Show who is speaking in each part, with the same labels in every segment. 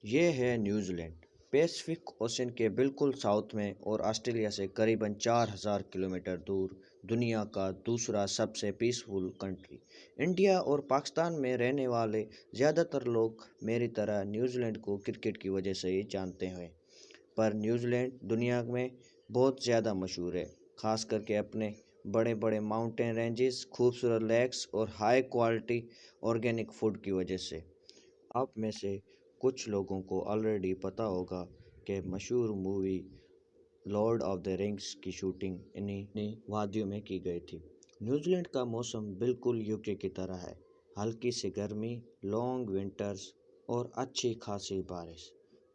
Speaker 1: یہ ہے New Zealand, Pacific ocean کے بالکل ساؤتھ میں اور آسٹریلیا سے قریباً 4000 کلومیٹر دور دنیا کا دوسرا سب سے پیسفل کنٹری۔ انڈیا اور پاکستان میں رہنے والے زیادہ تر لوگ میری طرح نیوزی لینڈ کو کرکٹ کی وجہ سے ہی جانتے ہیں، پر نیوزی لینڈ دنیا میں بہت زیادہ مشہور ہے، خاص کر کے اپنے بڑے بڑے ماؤنٹین رینجز، خوبصورت لیکس اور ہائی کوالٹی آرگینک فوڈ کی وجہ سے۔ آپ میں سے کچھ لوگوں کو آلریڈی پتہ ہوگا کہ مشہور movie Lord of the Rings کی شوٹنگ انہی وادیوں میں کی گئی تھی۔ نیوزی لینڈ کا موسم بالکل یوکے کی طرح ہے، ہلکی سی گرمی، لانگ ونٹرز اور اچھی خاصی بارش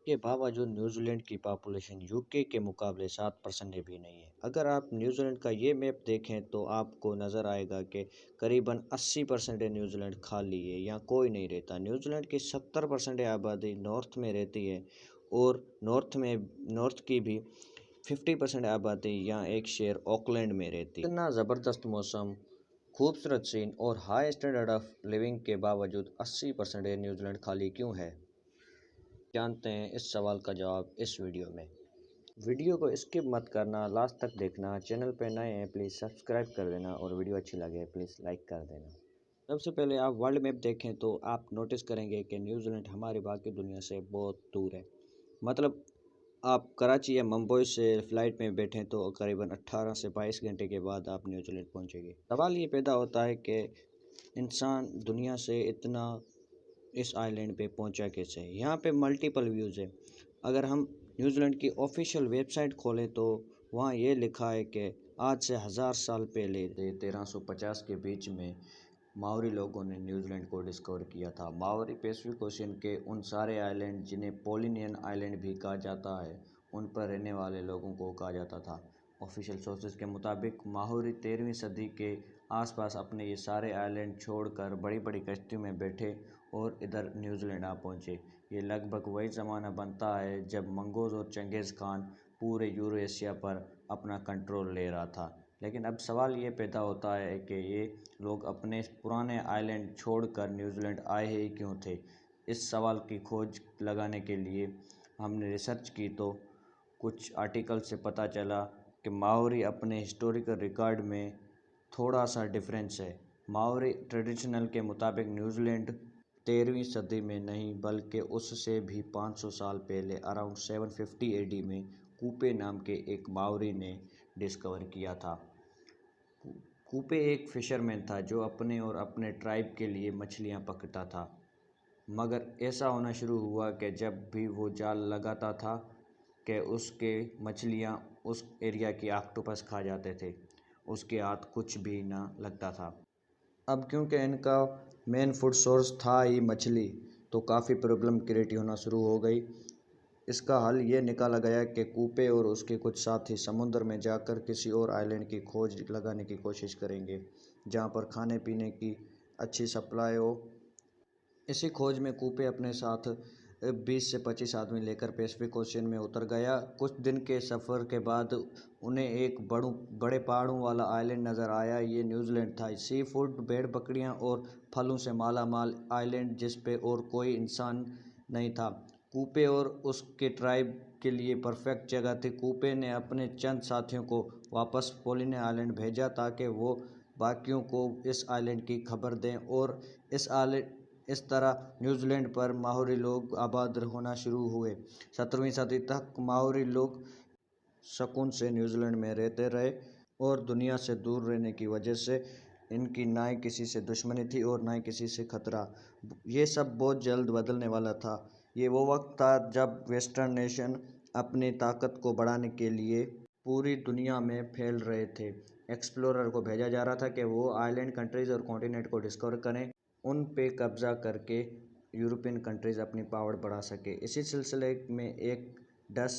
Speaker 1: کے باوجود نیوزی لینڈ کی پاپولیشن یوکے کے مقابلے 7% بھی نہیں ہے۔ اگر آپ نیوزی لینڈ کا یہ میپ دیکھیں تو آپ کو نظر آئے گا کہ قریباً 80% نیوزی لینڈ خالی ہے، یہاں کوئی نہیں رہتا۔ نیوزی لینڈ کی 70% آبادی نارتھ میں رہتی ہے اور نارتھ کی بھی 50% آبادی یہاں ایک شہر آکلینڈ میں رہتی ہے۔ اتنا زبردست موسم، خوبصورت سین اور ہائی اسٹینڈرڈ آف لیونگ کے باوجود 80% نیوزی لینڈ خالی کیوں ہے؟ جانتے ہیں اس سوال کا جواب اس ویڈیو میں۔ ویڈیو کو اسکپ مت کرنا، لاسٹ تک دیکھنا۔ چینل پہ نئے ہیں پلیز سبسکرائب کر دینا اور ویڈیو اچھی لگے پلیز لائک کر دینا۔ سب سے پہلے آپ ورلڈ میپ دیکھیں تو آپ نوٹس کریں گے کہ نیوزی لینڈ ہماری باقی دنیا سے بہت دور ہے۔ مطلب آپ کراچی یا ممبئی سے فلائٹ میں بیٹھیں تو قریباً 18 سے 22 گھنٹے کے بعد آپ نیوزی لینڈ پہنچیں گے۔ سوال یہ پیدا ہوتا ہے کہ انسان دنیا سے اتنا اس آئی لینڈ پہ پہنچا کیسے؟ یہاں پہ ملٹیپل ویوز ہے۔ اگر ہم نیوزی لینڈ کی آفیشیل ویب سائٹ کھولیں تو وہاں یہ لکھا ہے کہ آج سے 1000 سال پہلے 1350 کے بیچ میں ماؤری لوگوں نے نیوزی لینڈ کو ڈسکور کیا تھا۔ ماؤری پیسفک اوشین کے ان سارے آئی لینڈ جنہیں پولینین آئی لینڈ بھی کہا جاتا ہے، ان پر رہنے والے لوگوں کو کہا جاتا تھا۔ آفیشیل سورسز کے مطابق ماؤری 13ویں صدی کے آس پاس اپنے یہ سارے آئی لینڈ چھوڑ کر بڑی بڑی کشتیوں میں بیٹھے اور ادھر نیوزی لینڈ آ پہنچے۔ یہ لگ بھگ وہی زمانہ بنتا ہے جب منگوز اور چنگیز خان پورے یورو ایشیا پر اپنا کنٹرول لے رہا تھا۔ لیکن اب سوال یہ پیدا ہوتا ہے کہ یہ لوگ اپنے پرانے آئی لینڈ چھوڑ کر نیوزی لینڈ آئے ہی کیوں تھے؟ اس سوال کی کھوج لگانے کے لیے ہم نے ریسرچ کی تو کچھ آرٹیکل سے پتہ چلا کہ ماؤری اپنے ہسٹوریکل ریکارڈ میں تھوڑا سا ڈیفرنس ہے۔ ماؤری ٹریڈیشنل کے مطابق نیوزی لینڈ 13ویں صدی میں نہیں بلکہ اس سے بھی 500 سال پہلے اراؤنڈ 750 AD میں کوپے نام کے ایک ماؤری نے ڈسکور کیا تھا۔ کوپے ایک فشرمین تھا جو اپنے اور اپنے ٹرائب کے لیے مچھلیاں پکڑتا تھا، مگر ایسا ہونا شروع ہوا کہ جب بھی وہ جال لگاتا تھا کہ اس کے مچھلیاں اس ایریا کی آکٹوپس کھا جاتے تھے، اس کے ہاتھ کچھ بھی نہ لگتا تھا۔ اب کیونکہ ان کا مین فوڈ سورس تھا ہی مچھلی، تو کافی پرابلم کریٹ ہونا شروع ہو گئی۔ اس کا حل یہ نکالا گیا کہ کوپے اور اس کے کچھ ساتھی سمندر میں جا کر کسی اور آئی لینڈ کی کھوج لگانے کی کوشش کریں گے جہاں پر کھانے پینے کی اچھی سپلائی ہو۔ اسی کھوج میں کوپے اپنے ساتھ 20 سے 25 آدمی لے کر پیسفک اوشین میں اتر گیا۔ کچھ دن کے سفر کے بعد انہیں ایک بڑے پہاڑوں والا آئی لینڈ نظر آیا۔ یہ نیوزی لینڈ تھا، سی فوڈ، بھیڑ بکریاں اور پھلوں سے مالا مال آئی لینڈ جس پہ اور کوئی انسان نہیں تھا۔ کوپے اور اس کے ٹرائب کے لیے پرفیکٹ جگہ تھی۔ کوپے نے اپنے چند ساتھیوں کو واپس پولینین آئی لینڈ بھیجا تاکہ وہ باقیوں کو اس آئی لینڈ کی خبر دیں اور اس طرح نیوزی لینڈ پر ماؤری لوگ آباد ہونا شروع ہوئے۔ 17ویں صدی تک ماؤری لوگ سکون سے نیوزی لینڈ میں رہتے رہے اور دنیا سے دور رہنے کی وجہ سے ان کی نہ ہی کسی سے دشمنی تھی اور نہ ہی کسی سے خطرہ۔ یہ سب بہت جلد بدلنے والا تھا۔ یہ وہ وقت تھا جب ویسٹرن نیشن اپنی طاقت کو بڑھانے کے لیے پوری دنیا میں پھیل رہے تھے۔ ایکسپلورر کو بھیجا جا رہا تھا کہ وہ آئی لینڈ کنٹریز اور کانٹیننٹ کو ڈسکور کریں، ان پہ قبضہ کر کے یورپین کنٹریز اپنی پاور بڑھا سکے۔ اسی سلسلے میں ایک Dutch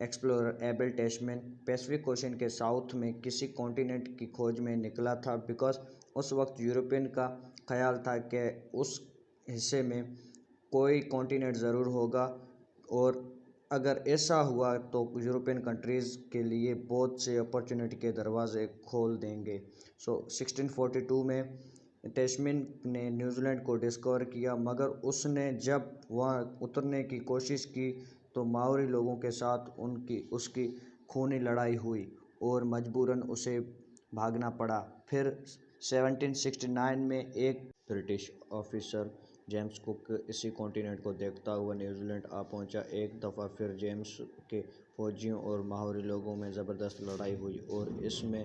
Speaker 1: explorer Abel Tasman Pacific Ocean کے ساؤتھ میں کسی کانٹیننٹ کی کھوج میں نکلا تھا، بیکاز اس وقت یورپین کا خیال تھا کہ اس حصے میں کوئی کانٹیننٹ ضرور ہوگا اور اگر ایسا ہوا تو یورپین کنٹریز کے لیے بہت سے اپارچونیٹی کے دروازے کھول دیں گے۔ 1642 میں ٹیسمن نے نیوزی لینڈ کو ڈسکور کیا، مگر اس نے جب وہاں اترنے کی کوشش کی تو ماؤری لوگوں کے ساتھ اس کی خونی لڑائی ہوئی اور مجبوراً اسے بھاگنا پڑا۔ پھر 1769 میں ایک برٹش آفیسر جیمز کک اسی کانٹیننٹ کو دیکھتا ہوا نیوزی لینڈ آ پہنچا۔ ایک دفعہ پھر جیمز کے فوجیوں اور ماؤری لوگوں میں زبردست لڑائی ہوئی اور اس میں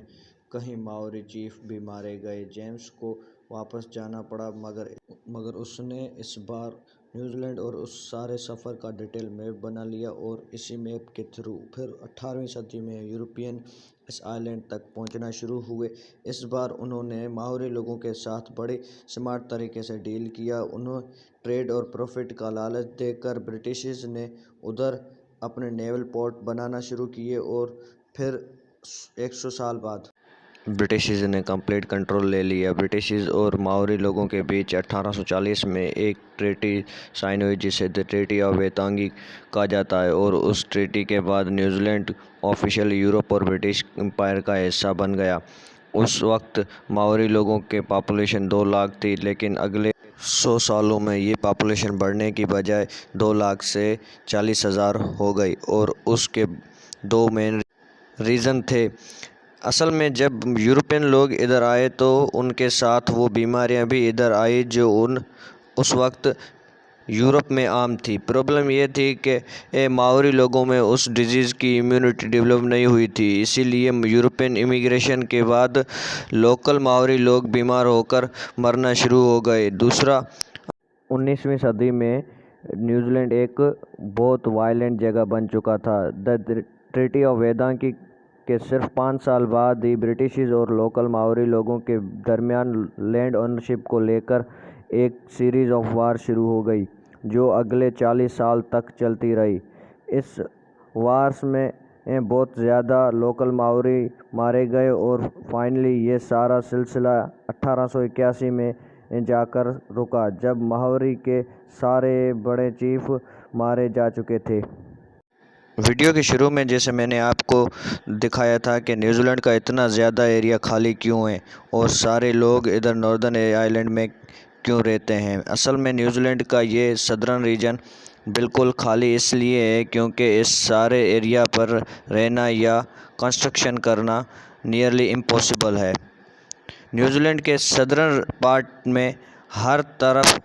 Speaker 1: کئی ماؤری چیف بھی مارے گئے۔ جیمز کو واپس جانا پڑا، مگر اس نے اس بار نیوزی لینڈ اور اس سارے سفر کا ڈیٹیل میپ بنا لیا اور اسی میپ کے تھرو پھر 18ویں صدی میں یورپین اس آئی لینڈ تک پہنچنا شروع ہوئے۔ اس بار انہوں نے ماؤری لوگوں کے ساتھ بڑے سمارٹ طریقے سے ڈیل کیا۔ انہیں ٹریڈ اور پروفٹ کا لالچ دے کر برٹشرز نے ادھر اپنے نیول پورٹ بنانا شروع کیے اور پھر 100 سال بعد برٹشرز نے کمپلیٹ کنٹرول لے لیا۔ برٹشرز اور ماؤری لوگوں کے بیچ 1840 میں ایک ٹریٹی سائن ہوئی جسے ٹریٹی آف ویتانگی کہا جاتا ہے اور اس ٹریٹی کے بعد نیوزی لینڈ آفیشلی یورپ اور برٹش امپائر کا حصہ بن گیا۔ اس وقت ماؤری لوگوں کی پاپولیشن 2 لاکھ تھی، لیکن اگلے 100 سالوں میں یہ پاپولیشن بڑھنے کی بجائے 2 لاکھ سے 40,000 ہو گئی اور اس کے 2 مین ریزن تھے۔ اصل میں جب یورپین لوگ ادھر آئے تو ان کے ساتھ وہ بیماریاں بھی ادھر آئی جو اس وقت یورپ میں عام تھی۔ پرابلم یہ تھی کہ ماؤری لوگوں میں اس ڈیزیز کی امیونٹی ڈیولپ نہیں ہوئی تھی، اسی لیے یورپین امیگریشن کے بعد لوکل ماؤری لوگ بیمار ہو کر مرنا شروع ہو گئے۔ دوسرا، 19ویں صدی میں نیوزی لینڈ ایک بہت وائلنٹ جگہ بن چکا تھا۔ ٹریٹی آف ویتانگی کے صرف 5 سال بعد ہی برٹشرز اور لوکل ماؤری لوگوں کے درمیان لینڈ اونرشپ کو لے کر ایک سیریز آف وار شروع ہو گئی جو اگلے 40 سال تک چلتی رہی۔ اس وارز میں بہت زیادہ لوکل ماؤری مارے گئے اور فائنلی یہ سارا سلسلہ 1881 میں جا کر رکا جب ماؤری کے سارے بڑے چیف مارے جا چکے تھے۔ ویڈیو کے شروع میں جیسے میں نے آپ کو دکھایا تھا کہ نیوزی لینڈ کا اتنا زیادہ ایریا خالی کیوں ہے اور سارے لوگ ادھر ناردرن آئی لینڈ میں کیوں رہتے ہیں۔ اصل میں نیوزی لینڈ کا یہ سدرن ریجن بالکل خالی اس لیے ہے کیونکہ اس سارے ایریا پر رہنا یا کنسٹرکشن کرنا نیئرلی امپاسبل ہے۔ نیوزی لینڈ کے سدرن پارٹ میں ہر طرف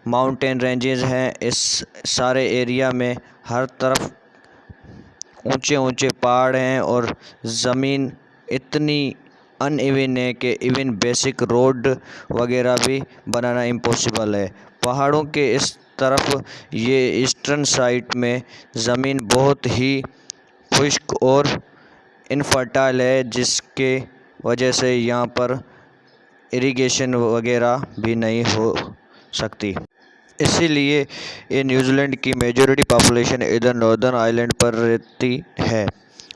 Speaker 1: ماؤنٹین رینجز ہیں۔ اس سارے ایریا میں ہر طرف اونچے اونچے پہاڑ ہیں اور زمین اتنی ان ایون ہے کہ ایون بیسک روڈ وغیرہ بھی بنانا امپاسبل ہے۔ پہاڑوں کے اس طرف یہ ایسٹرن سائڈ میں زمین بہت ہی خشک اور انفرٹائل ہے جس کے وجہ سے یہاں پر اریگیشن وغیرہ بھی نہیں ہو سکتی۔ اسی لیے نیوزی لینڈ کی میجورٹی پاپولیشن ادھر ناردرن آئی لینڈ پر رہتی ہے۔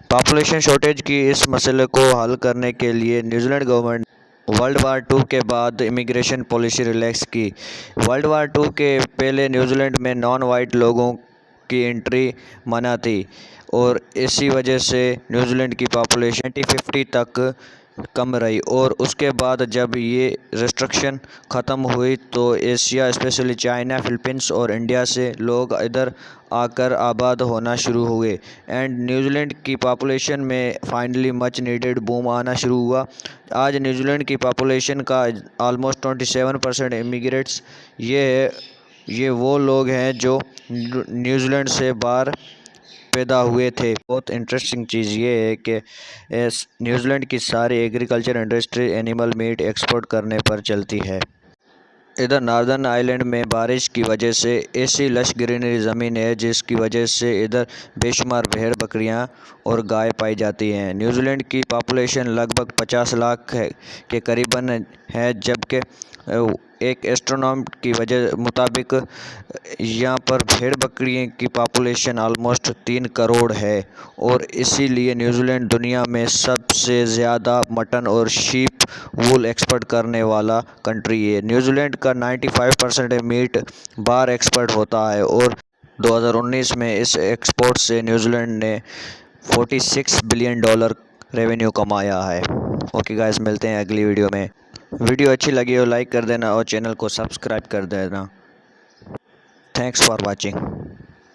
Speaker 1: پاپولیشن شارٹیج کی اس مسئلے کو حل کرنے کے لیے نیوزی لینڈ گورنمنٹ نے ورلڈ وار 2 کے بعد امیگریشن پالیسی ریلیکس کی۔ ورلڈ وار 2 کے پہلے نیوزی لینڈ میں نان وائٹ لوگوں کی انٹری منع تھی اور اسی وجہ سے نیوزی لینڈ کی پاپولیشن 1950 تک کم رہی اور اس کے بعد جب یہ ریسٹرکشن ختم ہوئی تو ایشیا اسپیشلی چائنا، فلپائنس اور انڈیا سے لوگ ادھر آ کر آباد ہونا شروع ہوئے اینڈ نیوزی لینڈ کی پاپولیشن میں فائنلی مچ نیڈڈ بوم آنا شروع ہوا۔ آج نیوزی لینڈ کی پاپولیشن کا آلموسٹ 27% امیگریٹس یہ وہ لوگ ہیں جو نیوزی لینڈ سے باہر پیدا ہوئے تھے۔ بہت انٹرسٹنگ چیز یہ ہے کہ نیوزی لینڈ کی ساری agriculture industry animal meat export کرنے پر چلتی ہے۔ ادھر ناردرن آئی لینڈ میں بارش کی وجہ سے ایسی لش گرینری زمین ہے جس کی وجہ سے ادھر بے شمار بھیڑ بکریاں اور گائے پائی جاتی ہیں۔ نیوزی لینڈ کی پاپولیشن لگ بھگ 50 لاکھ کے قریباً ہے جبکہ ایک ایسٹرونامٹ کی مطابق یہاں پر بھیڑ بکریوں کی پاپولیشن آلموسٹ 3 کروڑ ہے اور اسی لیے نیوزی لینڈ دنیا میں سب سے زیادہ مٹن اور شیپ وول ایکسپورٹ کرنے والا کنٹری ہے۔ نیوزی لینڈ کا 95% میٹ باہر ایکسپورٹ ہوتا ہے اور 2019 میں اس ایکسپورٹ سے نیوزی لینڈ نے $46 بلین ریونیو کمایا ہے۔ اوکے گائز، ملتے ہیں اگلی ویڈیو میں۔ ویڈیو اچھی لگی ہو لائک کر دینا اور چینل کو سبسکرائب کر دینا. Thanks for watching.